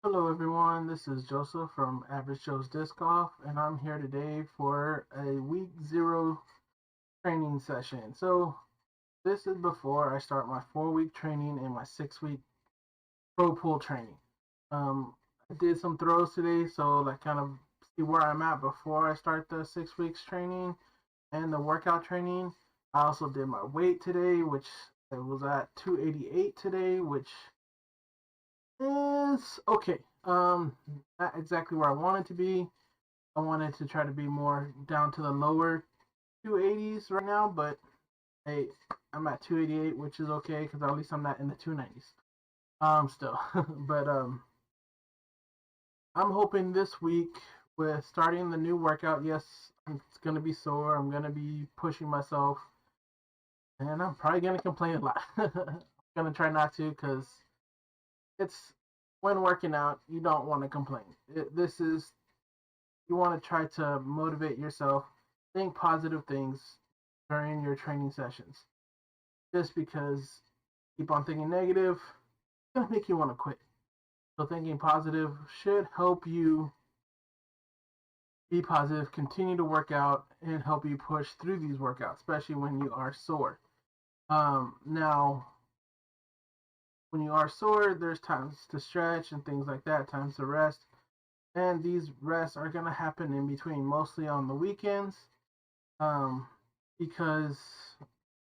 Hello everyone, this is Joseph from Average Joe's Disc Golf, and I'm here today for a week zero training session. So this is before I start my 4 week training and my 6 week pro pool training. I did some throws today, so like kind of see where I'm at before I start the 6 weeks training and the workout training. I also did my weight today, which it was at 288 today, which is okay. Not exactly where I wanted to be. I wanted to try to be more down to the lower 280s right now, but hey, I'm at 288, which is okay because at least I'm not in the 290s. Still, but I'm hoping this week with starting the new workout. Yes, it's gonna be sore. I'm gonna be pushing myself, and I'm probably gonna complain a lot. I'm gonna try not to because it's when working out, you don't want to complain. This is you want to try to motivate yourself, think positive things during your training sessions. Just because keep on thinking negative, it's gonna make you want to quit. So thinking positive should help you be positive, continue to work out, and help you push through these workouts, especially when you are sore. Now, when you are sore, there's times to stretch and things like that, times to rest. And these rests are going to happen in between, mostly on the weekends, um, because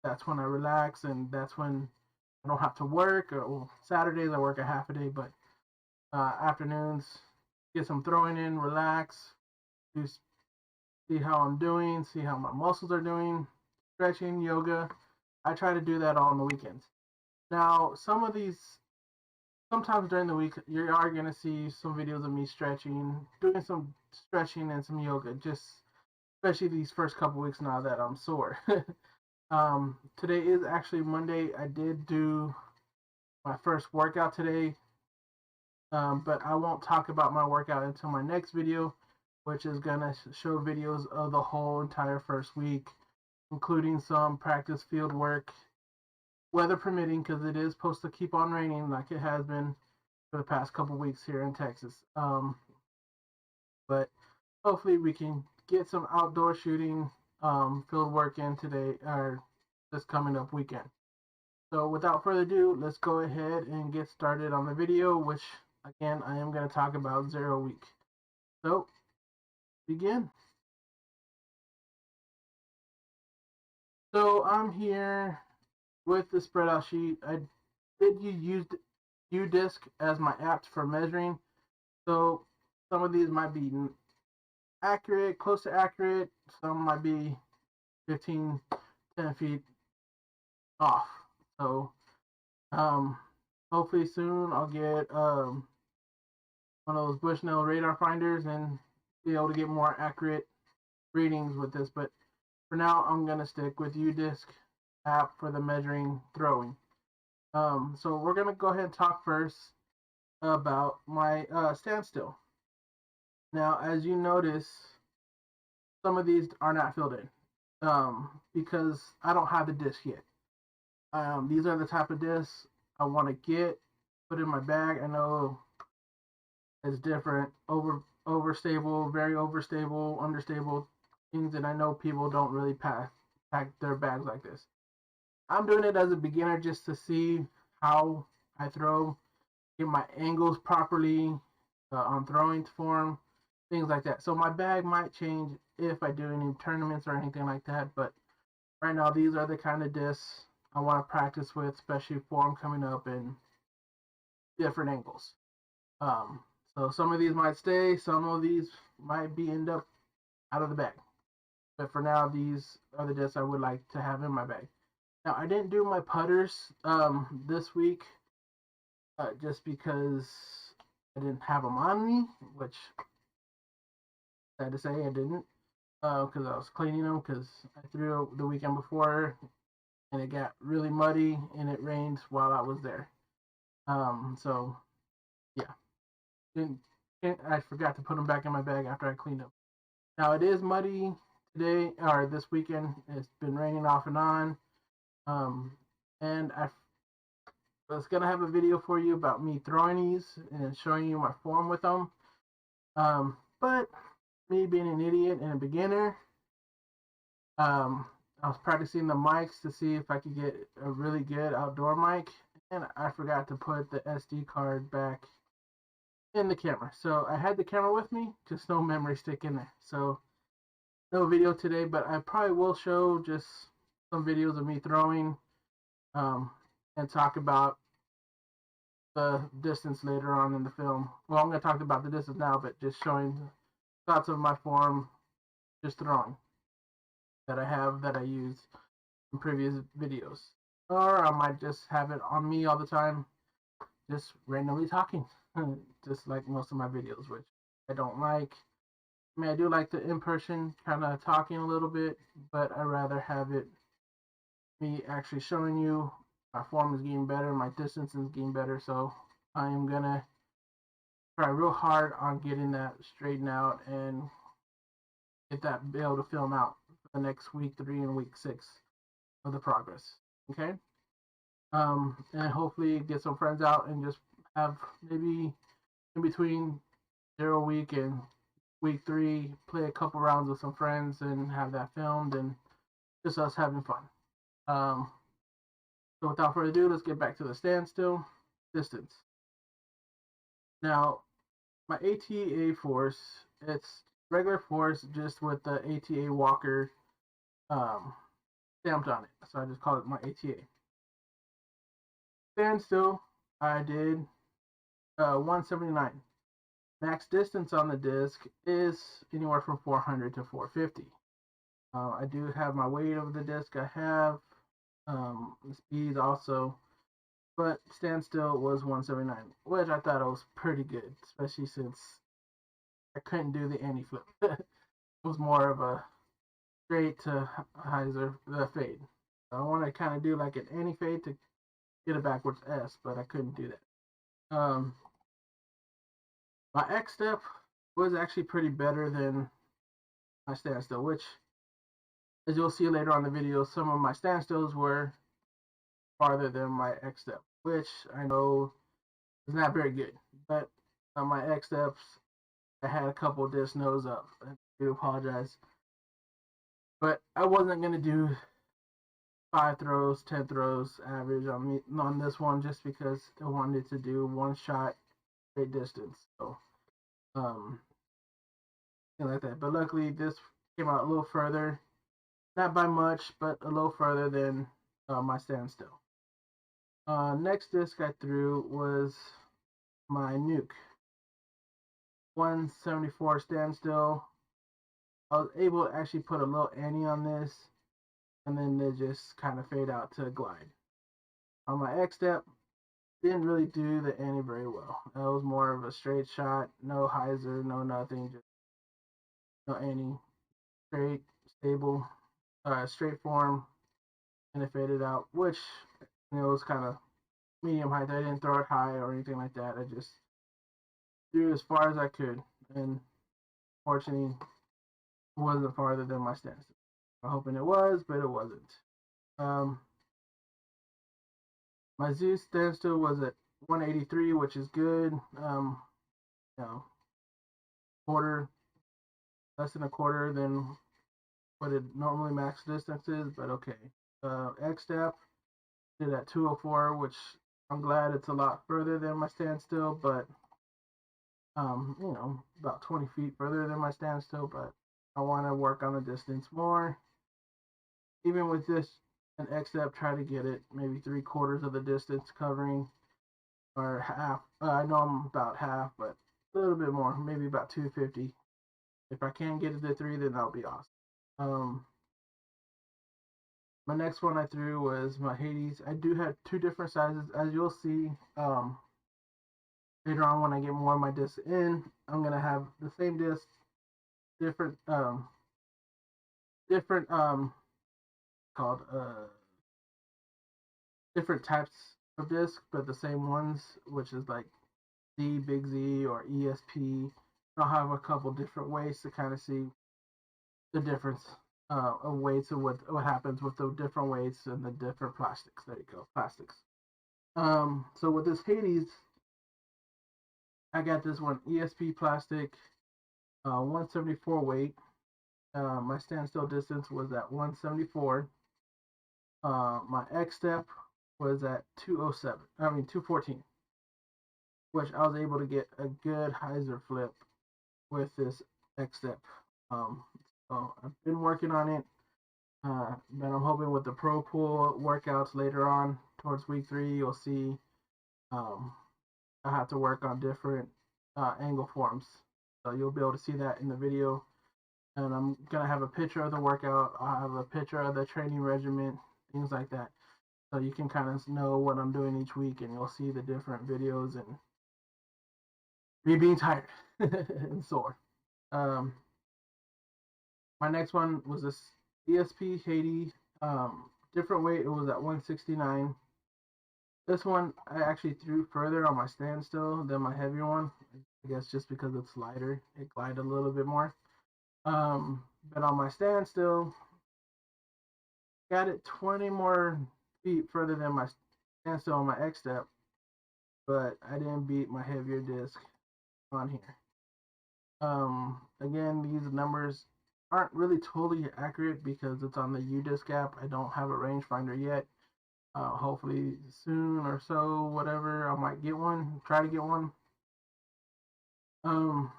that's when I relax and that's when I don't have to work. Or well, Saturdays I work a half a day, but afternoons get some throwing in, relax, do see how I'm doing, see how my muscles are doing, stretching, yoga. I try to do that all on the weekends. Now, sometimes during the week, you are going to see some videos of me stretching, doing some stretching and some yoga, just especially these first couple weeks now that I'm sore. Today is actually Monday. I did do my first workout today, but I won't talk about my workout until my next video, which is going to show videos of the whole entire first week, including some practice field work, weather permitting, because it is supposed to keep on raining like it has been for the past couple weeks here in Texas. But hopefully we can get some outdoor shooting field work in today or this coming up weekend. So without further ado, let's go ahead and get started on the video, which again I am going to talk about 0 week. So begin. So I'm here with the spread out sheet. I did use UDisc as my apps for measuring. So some of these might be accurate, close to accurate. Some might be 15, 10 feet off. So um, hopefully soon I'll get one of those Bushnell radar finders and be able to get more accurate readings with this. But for now, I'm going to stick with UDisc app for the measuring throwing. So we're going to go ahead and talk first about my standstill. Now, as you notice, some of these are not filled in because I don't have the disc yet. These are the type of discs I want to get, put in my bag. I know it's different, overstable, very overstable, understable things that I know people don't really pack their bags like this. I'm doing it as a beginner just to see how I throw, get my angles properly on throwing form, things like that. So my bag might change if I do any tournaments or anything like that. But right now, these are the kind of discs I want to practice with, especially for them coming up in different angles. Um, so some of these might stay, some of these might be end up out of the bag. But for now, these are the discs I would like to have in my bag. Now, I didn't do my putters this week just because I didn't have them on me, which sad to say I didn't because I was cleaning them because I threw the weekend before and it got really muddy and it rained while I was there. So yeah, didn't, I forgot to put them back in my bag after I cleaned them. Now it is muddy today or this weekend. It's been raining off and on, um, and I I was gonna have a video for you about me throwing these and showing you my form with them. But me being an idiot and a beginner, I was practicing the mics to see if I could get a really good outdoor mic, and I forgot to put the SD card back in the camera. So I had the camera with me, just no memory stick in there. So no video today, but I probably will show just some videos of me throwing, um, and talk about the distance later on in the film. Well, I'm going to talk about the distance now, but just showing thoughts of my form, just throwing that I use in previous videos. Or I might just have it on me all the time, just randomly talking, just like most of my videos, which I don't like. I mean, I do like the in-person kind of talking a little bit, but I rather have it me actually showing you my form is getting better, my distance is getting better, so I am gonna try real hard on getting that straightened out and get that be able to film out for the next week 3 and week 6 of the progress. Okay, and hopefully get some friends out and just have maybe in between 0 week and week 3 play a couple rounds with some friends and have that filmed and just us having fun. So without further ado, let's get back to the standstill distance. Now, my ATA force, it's regular force just with the ATA walker stamped on it. So I just call it my ATA. Standstill, I did 179. Max distance on the disc is anywhere from 400 to 450. I do have my weight of the disc. I have speed also, but standstill was 179, which I thought was pretty good, especially since I couldn't do the anti-flip. It was more of a straight to hyzer the fade. So I want to kind of do like an anti-fade to get a backwards S, but I couldn't do that. My X step was actually pretty better than my standstill, which, as you'll see later on the video, some of my standstills were farther than my X step, which I know is not very good. But on my X steps, I had a couple disc nose up. I do apologize. But I wasn't going to do 5 throws, 10 throws average on this one just because I wanted to do one shot straight distance. So, like that. But luckily, this came out a little further. Not by much, but a little further than my standstill. Next disc I threw was my nuke. 174 standstill. I was able to actually put a little anti on this, and then they just kind of fade out to a glide. On my X step, didn't really do the anti very well. That was more of a straight shot, no hyzer, no nothing, just no anti, straight, stable, straight form, and it faded out, which was kind of medium height. I didn't throw it high or anything like that. I just threw as far as I could, and fortunately, it wasn't farther than my standstill. I'm hoping it was, but it wasn't. My Zeus standstill was at 183, which is good. You know, quarter, less than a quarter than what it normally max distance is, but okay. X step did at 204, which I'm glad it's a lot further than my standstill, but about 20 feet further than my standstill, but I want to work on the distance more. Even with this, an X step, try to get it maybe 3/4 of the distance covering, or half. I know I'm about half, but a little bit more, maybe about 250. If I can get it to 3, then that'll be awesome. My next one I threw was my Hades. I do have 2 different sizes, as you'll see. Later on, when I get more of my discs in, I'm gonna have the same disc, different called different types of disc, but the same ones, which is like Z, Big Z, or ESP. I'll have a couple different ways to kind of see the difference of weights and what happens with the different weights and the different plastics. There you go, plastics. So with this Hades, I got this one ESP plastic, 174 weight. My standstill distance was at 174. My X step was at 207. I mean 214, which I was able to get a good hyzer flip with this X step. Um, so I've been working on it. But I'm hoping with the pro pool workouts later on towards week 3, you'll see um, I have to work on different angle forms. So you'll be able to see that in the video. And I'm gonna have a picture of the workout. I'll have a picture of the training regimen, things like that. So you can kind of know what I'm doing each week, and you'll see the different videos and me being tired and sore. Um, my next one was this ESP Haiti. Different weight. It was at 169. This one I actually threw further on my standstill than my heavier one. I guess just because it's lighter, it glided a little bit more. But on my standstill, got it 20 more feet further than my standstill on my X step, but I didn't beat my heavier disc on here. Again, these numbers aren't really totally accurate because it's on the U disc app. I don't have a rangefinder yet. Hopefully soon or so, whatever, I might get one. Try to get one. Um,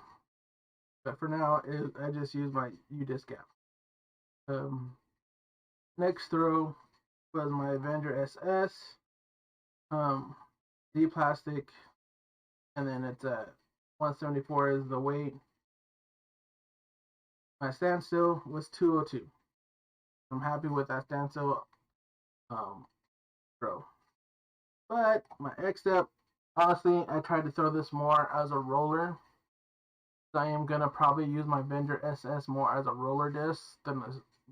but for now, I just use my U disc app. Next throw was my Avenger SS. Z plastic, and then it's at 174 is the weight. My standstill was 202. I'm happy with that standstill throw. But my X step, honestly, I tried to throw this more as a roller. So I am gonna probably use my Avenger SS more as a roller disc than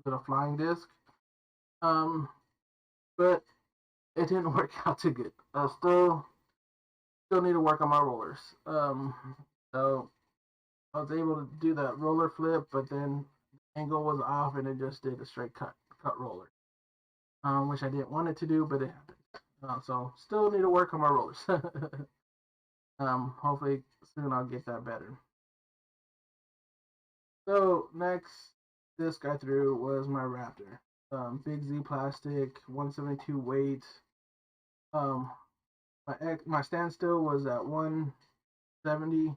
a flying disc. But it didn't work out too good. Still need to work on my rollers. So I was able to do that roller flip, but then the angle was off and it just did a straight cut roller, which I didn't want it to do, but it happened. So still need to work on my rollers. Hopefully soon I'll get that better. So next disc I threw was my Raptor. Big Z plastic, 172 weight. Um, my standstill was at 170,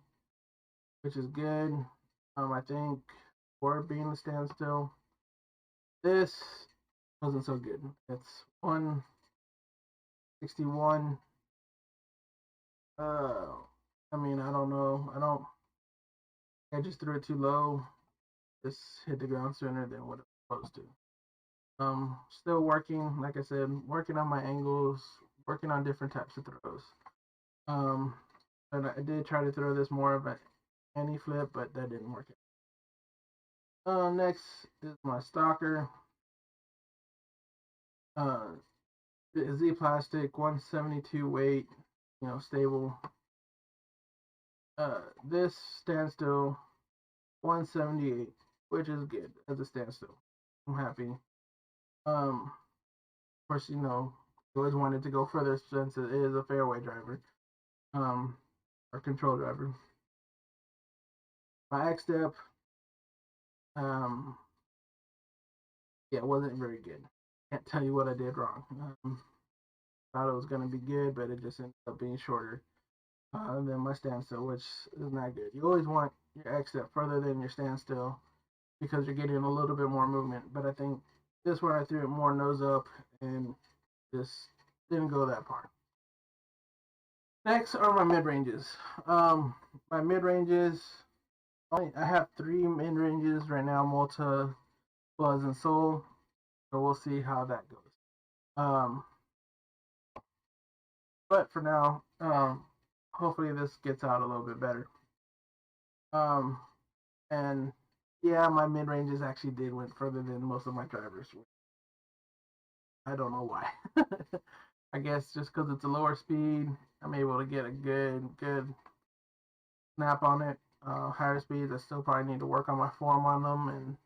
which is good. I think for being a standstill, this wasn't so good. It's 161. I mean, I don't know. I just threw it too low. Just hit the ground sooner than what it was supposed to. Still working, like I said, working on my angles, working on different types of throws. And I did try to throw this more of an anti flip, but that didn't work out. Next is my stalker. Z plastic, 172 weight, stable. This standstill, 178, which is good as a standstill. I'm happy. Of course, always wanted to go further since it is a fairway driver, or control driver. My X step, yeah, wasn't very good. Can't tell you what I did wrong. Thought it was gonna be good, but it just ended up being shorter than my standstill, which is not good. You always want your X step further than your standstill because you're getting a little bit more movement. But I think this one I threw it more nose up and just didn't go that far. Next are my mid ranges. My mid ranges, I have 3 mid ranges right now: Malta, Buzz, and Soul. So we'll see how that goes. But for now, hopefully this gets out a little bit better. And yeah, my mid ranges actually did went further than most of my drivers. I don't know why. I guess just because it's a lower speed, I'm able to get a good snap on it. Higher speeds, I still probably need to work on my form on them and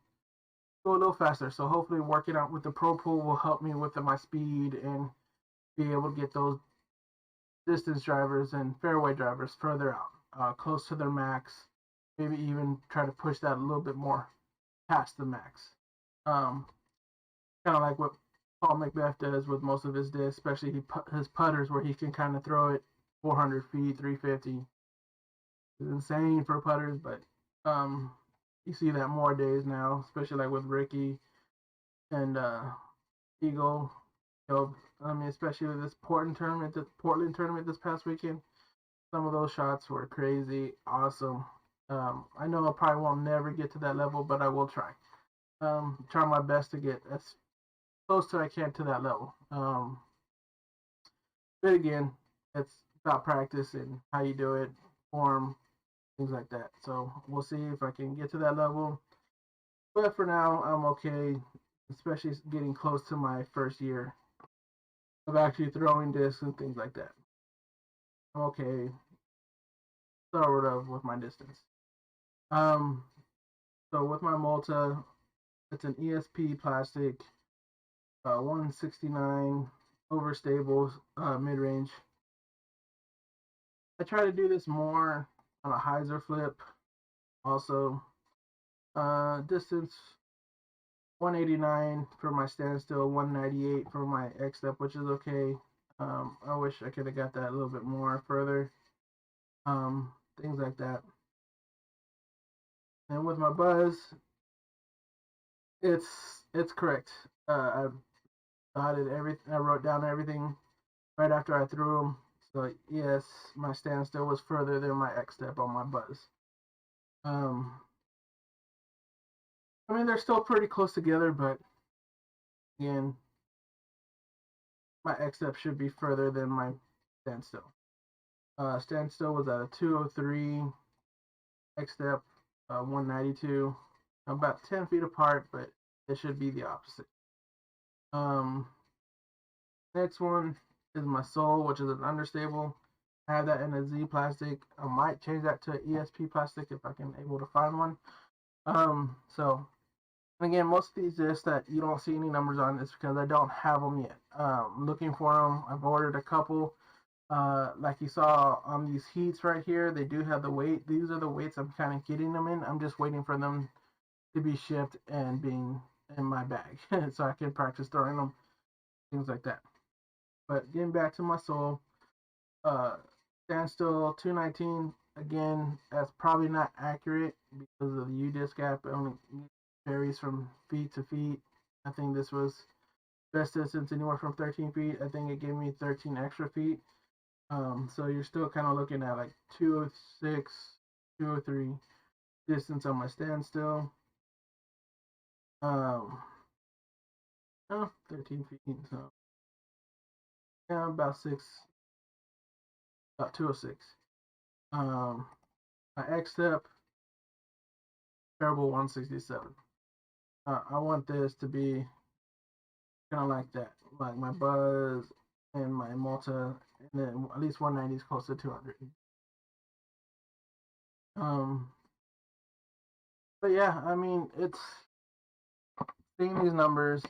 go a little faster. So hopefully working out with the Pro Pool will help me with my speed and be able to get those distance drivers and fairway drivers further out, close to their max. Maybe even try to push that a little bit more past the max. Um, Kind of like what Paul Macbeth does with most of his discs, especially his putters, where he can kind of throw it 400 feet, 350. It's insane for putters, but um, you see that more days now, especially like with Ricky and Eagle. You know, I mean, especially with this Portland tournament this past weekend. Some of those shots were crazy, awesome. I know I probably won't never get to that level, but I will try. Try my best to get as close to I can to that level. But again, it's about practice and how you do it, form, things like that. So we'll see if I can get to that level. But for now, I'm okay, especially getting close to my first year of actually throwing discs and things like that. I'm okay, sort of, with my distance. Um, so with my Malta, it's an ESP plastic, 169 overstable mid range. I try to do this more on a hyzer flip. Also, distance 189 for my standstill, 198 for my X step, which is okay. I wish I could have got that a little bit more further. Things like that. And with my buzz, it's correct. I dotted everything. I wrote down everything right after I threw them. So yes, my standstill was further than my X step on my buzz. Um, I mean they're still pretty close together, but again, my X step should be further than my standstill. Standstill was at a 203, X step 192. About 10 feet apart, but it should be the opposite. Um, Next one is my Soul, which is an understable. I have that in a Z plastic. I might change that to an ESP plastic if I can able to find one. So again, most of these discs that you don't see any numbers on is because I don't have them yet. I'm looking for them. I've ordered a couple. Like you saw on these heats right here, they do have the weight. These are the weights I'm kind of getting them in. I'm just waiting for them to be shipped and being in my bag so I can practice throwing them, things like that. But getting back to my Soul, uh, standstill 219. Again, that's probably not accurate because of the U disc gap. It only varies from feet to feet. I think this was best distance anywhere from 13 feet. I think it gave me 13 extra feet. So you're still kind of looking at like 206, 203 distance on my standstill. Um, 13 feet. So yeah, about 206. My X step, terrible 167. I want this to be kind of like that, like my buzz and my Malta, and then at least 190 is close to 200. But yeah, I mean, it's seeing these numbers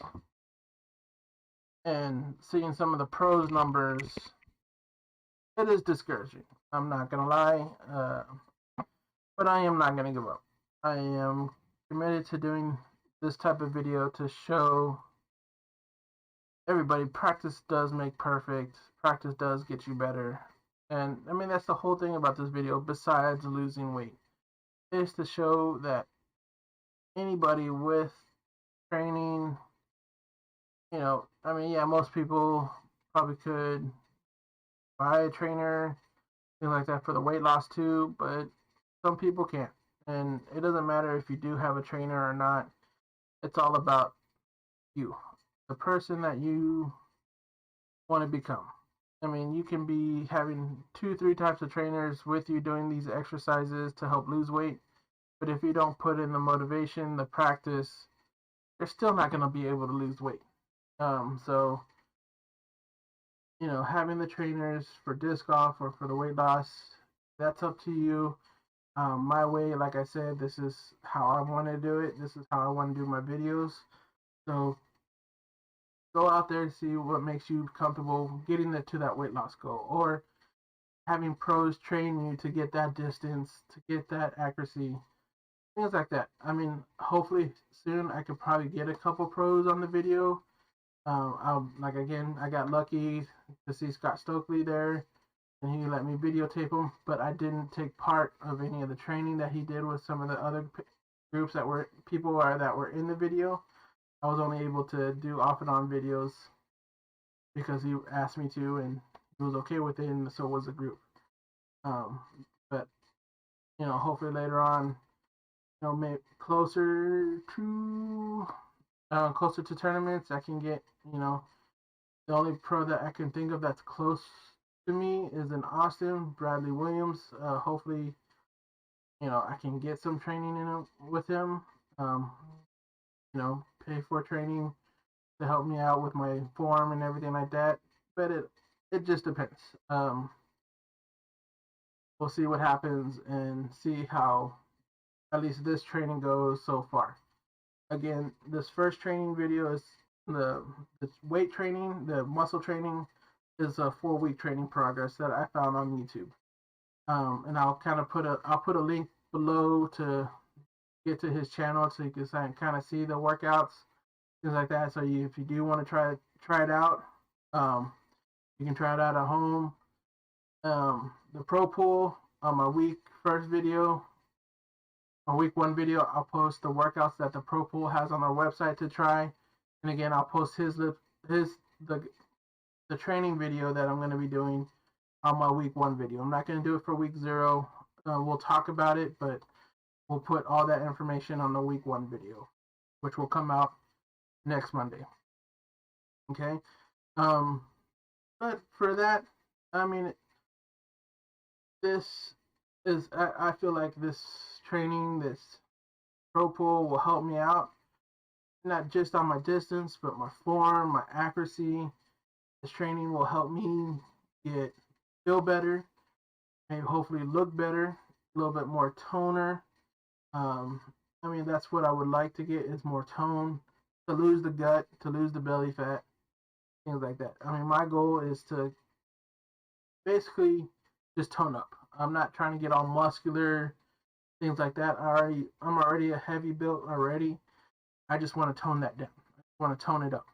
and seeing some of the pros numbers, it is discouraging. I'm not gonna lie, but I am not gonna give up. I am committed to doing this type of video to show everybody practice does make perfect. Practice does get you better. And I mean, that's the whole thing about this video, besides losing weight, is to show that anybody with training, I mean, yeah, most people probably could buy a trainer, things like that for the weight loss too, but some people can't. And it doesn't matter if you do have a trainer or not. It's all about you, the person that you want to become. I mean, you can be having 2, 3 types of trainers with you doing these exercises to help lose weight, but if you don't put in the motivation, the practice, you're still not going to be able to lose weight. So, having the trainers for disc golf or for the weight loss, that's up to you. My way, like I said, this is how I want to do it. This is how I want to do my videos. So go out there and see what makes you comfortable getting to that weight loss goal. Or having pros train you to get that distance, to get that accuracy, things like that. I mean, hopefully soon I could probably get a couple pros on the video. Like again, I got lucky to see Scott Stokely there, and he let me videotape him. But I didn't take part of any of the training that he did with some of the other groups that were that were in the video. I was only able to do off and on videos because he asked me to, and he was okay with it, and so was the group. Um, but hopefully later on, maybe closer to tournaments, I can get, the only pro that I can think of that's close to me is in Austin, Bradley Williams. Hopefully, I can get some training with him. Um, pay for training to help me out with my form and everything like that. But it just depends. We'll see what happens and see how at least this training goes so far. Again, this first training video is the weight training, the muscle training is a 4-week training progress that I found on YouTube. And I'll put a link below to get to his channel so you can kind of see the workouts, things like that. So if you do want to try it out, you can try it out at home. The pro pool on my first video, on week 1 video, I'll post the workouts that the pro pool has on our website to try. And again, I'll post the training video that I'm going to be doing on my week 1 video. I'm not going to do it for week 0. We'll talk about it, but we'll put all that information on the week 1 video, which will come out next Monday. Okay. But for that, I mean, I feel like this training, this pro pool will help me out, not just on my distance, but my form, my accuracy. This training will help me feel better, maybe hopefully look better, a little bit more toner. I mean, that's what I would like to get, is more tone, to lose the gut, to lose the belly fat, things like that. I mean, my goal is to basically just tone up. I'm not trying to get all muscular, things like that. I'm already a heavy built already. I just want to tone that down. I want to tone it up.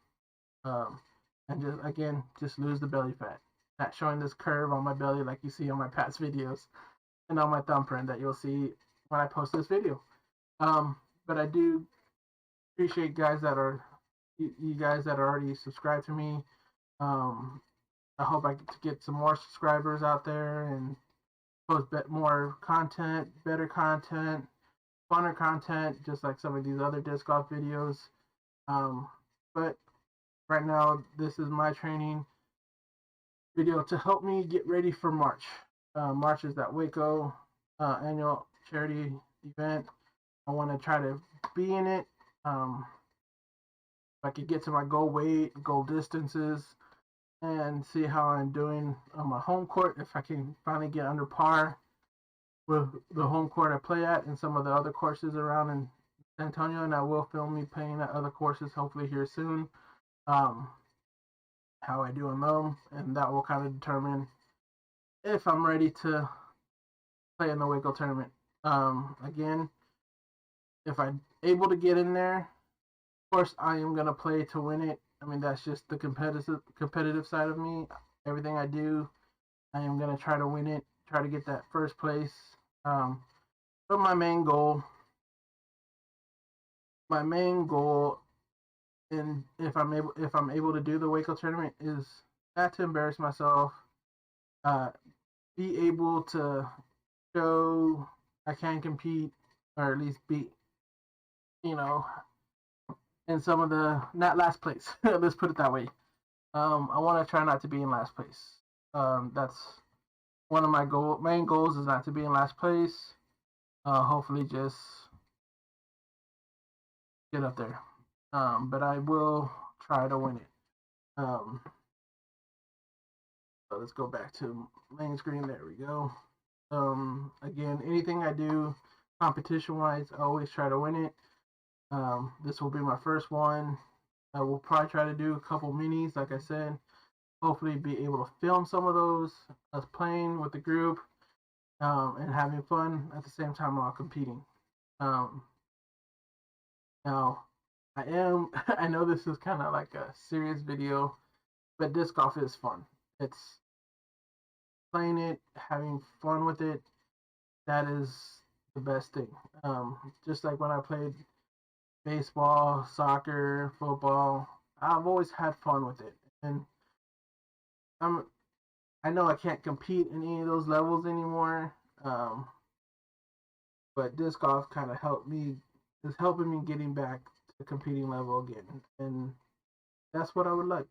And just lose the belly fat. Not showing this curve on my belly like you see on my past videos and on my thumbprint that you'll see when I post this video. But I do appreciate you guys that are already subscribed to me. I hope I get some more subscribers out there and post more content, better content, funner content, just like some of these other disc golf videos. But right now, this is my training video to help me get ready for March. March is that Waco annual charity event. I want to try to be in it. If I could get to my goal weight, goal distances, and see how I'm doing on my home court. If I can finally get under par with the home court I play at and some of the other courses around in San Antonio, and I will film me playing at other courses hopefully here soon. How I do on them, and that will kind of determine if I'm ready to play in the Waco tournament. Again, if I'm able to get in there, of course I am gonna play to win it. I mean, that's just the competitive side of me. Everything I do, I am gonna try to win it, try to get that first place. But my main goal, and if I'm able to do the Waco tournament, is not to embarrass myself. Be able to show I can compete, or at least be, in some of the, not last place. Let's put it that way. I want to try not to be in last place. That's one of my main goals, is not to be in last place. Hopefully just get up there. But I will try to win it. So let's go back to main screen. There we go. Again, anything I do competition wise, I always try to win it. This will be my first one. I will probably try to do a couple minis, like I said. hopefully be able to film some of those, us playing with the group, and having fun at the same time while competing. Um, Now, I know this is kind of like a serious video, but disc golf is fun. It's playing it, having fun with it. That is the best thing. Just like when I played baseball, soccer, football, I've always had fun with it. And I'm, I know I can't compete in any of those levels anymore. Um, but disc golf kind of is helping me getting back to the competing level again. And that's what I would like.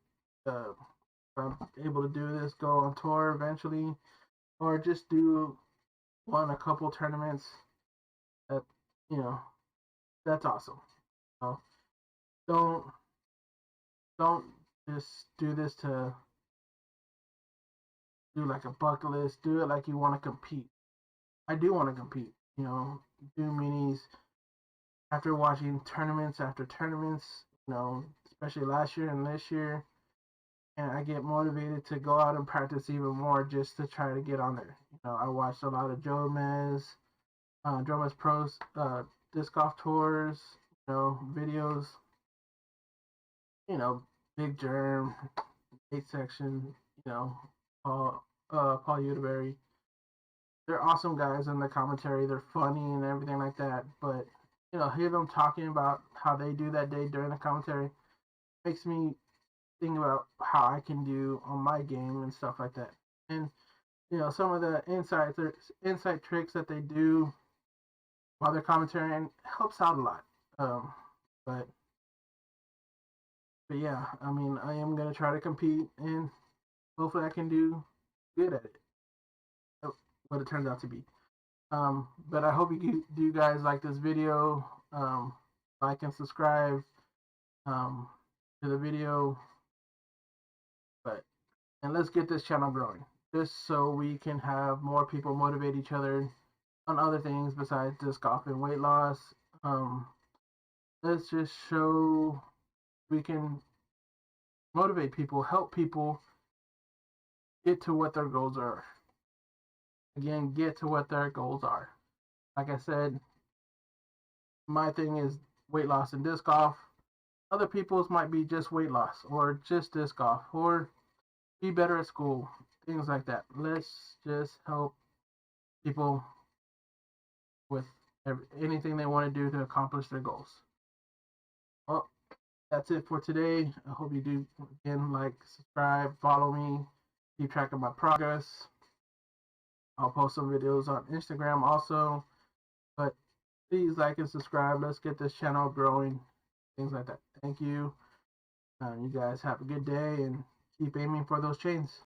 Uh, if I'm able to do this, go on tour eventually, or just do a couple tournaments. That you know, that's awesome. So don't don't just do this to do like a bucket list. Do it like you want to compete. I do want to compete. Do minis after watching tournaments after tournaments. Especially last year and this year, and I get motivated to go out and practice even more just to try to get on there. I watched a lot of Joe Mez Pros disc golf tours, videos, you know, Big Germ, 8 section, Paul Udeberry. They're awesome guys in the commentary. They're funny and everything like that. But hear them talking about how they do that day during the commentary makes me think about how I can do on my game and stuff like that. And some of the insight tricks that they do while they're commentating helps out a lot. Um, but but yeah, I mean, I am gonna try to compete, and hopefully, I can do good at it. What it turns out to be. But I hope you guys like this video. Like and subscribe um, to the video. But and let's get this channel growing, just so we can have more people motivate each other on other things besides disc golf and weight loss. Um, let's just show we can motivate people, help people get to what their goals are. Again, get to what their goals are. Like I said, my thing is weight loss and disc golf. Other people's might be just weight loss or just disc golf or be better at school, things like that. Let's just help people with anything they want to do to accomplish their goals. Well, that's it for today. I hope you do again like, subscribe, follow me, keep track of my progress. I'll post some videos on Instagram also. But please like and subscribe. Let's get this channel growing. Things like that. Thank you. You guys have a good day and keep aiming for those chains.